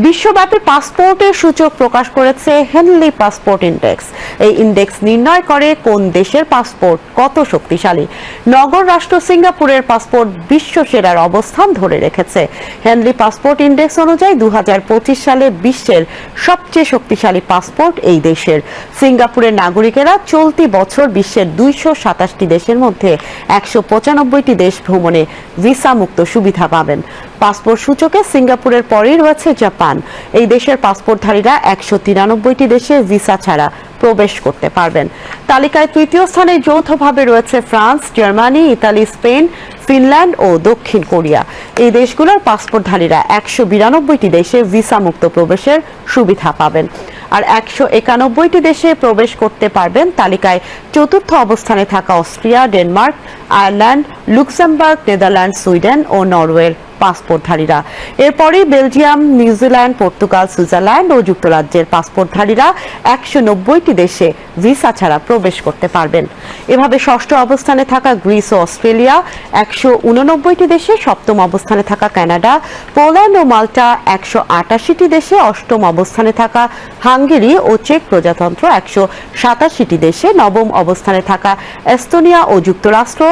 বিশ্বব্যাপী পাসপোর্টের সূচক প্রকাশ করেছে হেনলি পাসপোর্ট ইন্ডেক্স। এই ইন্ডেক্স নির্ণয় করে কোন দেশের পাসপোর্ট কত শক্তিশালী। নগর রাষ্ট্র সিঙ্গাপুরের পাসপোর্ট বিশ্ব সেরার অবস্থান ধরে রেখেছে। হেনলি পাসপোর্ট ইন্ডেক্স অনুযায়ী 2025 সালে বিশ্বের সবচেয়ে শক্তিশালী পাসপোর্ট এই দেশের। সিঙ্গাপুরের নাগরিকেরা চলতি বছর বিশ্বের 227টি দেশের মধ্যে 195টি দেশ ভ্রমণে ভিসা মুক্ত সুবিধা পাবেন। পাসপোর্ট সূচকে সিঙ্গাপুরের পরেই রয়েছে জাপান। এই দেশের পাসপোর্টধারীরা 193টি দেশে ভিসা ছাড়া প্রবেশ করতে পারবেন। তালিকায় তৃতীয় স্থানে যৌথভাবে রয়েছে France, Germany, Italy, Spain, Finland ও দক্ষিণ কোরিয়া। এই দেশগুলোর পাসপোর্টধারীরা 192টি দেশে ভিসা মুক্ত প্রবেশের সুবিধা পাবেন। আর 191টি দেশে প্রবেশ করতে পারবেন তালিকায় চতুর্থ অবস্থানে থাকা Austria, Denmark, Ireland, Luxembourg, Netherland, Sweden ও নরওয়ের পাসপোর্টধারীরা। এরপরই বেলজিয়াম, নিউজিল্যান্ড, পর্তুগাল, সুইজারল্যান্ড ও যুক্তরাজ্যের পাসপোর্টধারীরা 190টি দেশে ভিসা ছাড়া প্রবেশ করতে পারবেন। এভাবে ষষ্ঠ অবস্থানে থাকা গ্রিস ও অস্ট্রেলিয়া, 189টি দেশে সপ্তম অবস্থানে থাকা কানাডা, পোল্যান্ড ও মাল্টা 188টি দেশে, অষ্টম অবস্থানে থাকা হাঙ্গেরি ও চেক প্রজাতন্ত্র 187টি দেশে, নবম অবস্থানে থাকা এস্তোনিয়া ও যুক্তরাষ্ট্র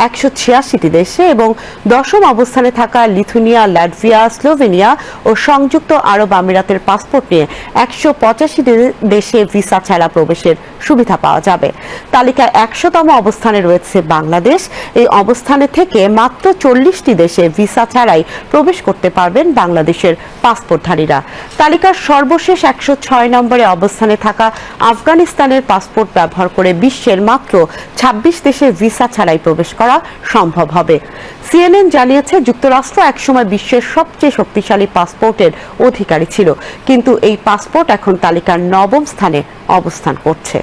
186টি দেশে এবং দশম অবস্থানে থাকা লিথুনিয়া, লাটভিয়া, স্লোভেনিয়া ও সংযুক্ত আরব আমিরাতের পাসপোর্ট নিয়ে 185 দেশে ভিসা ছাড়া প্রবেশের সুবিধা পাওয়া যাবে। তালিকায় 100তম অবস্থানে রয়েছে বাংলাদেশ। এই অবস্থানে থেকে মাত্র 40টি দেশে ভিসা ছাড়াই প্রবেশ করতে পারবেন বাংলাদেশের পাসপোর্টধারীরা। তালিকার সর্বশেষ 106 নম্বরে অবস্থানে থাকা আফগানিস্তানের পাসপোর্ট ব্যবহার করে বিশ্বের মাত্র 26 দেশে ভিসা ছাড়াই প্রবেশ করা সম্ভব হবে। সিএনএন জানিয়েছে, যুক্তরাষ্ট্র একসময় বিশ্বের সবচেয়ে শক্তিশালী পাসপোর্টের অধিকারী ছিল, কিন্তু এই পাসপোর্ট এখন তালিকার 9ম স্থানে অবস্থান করছে।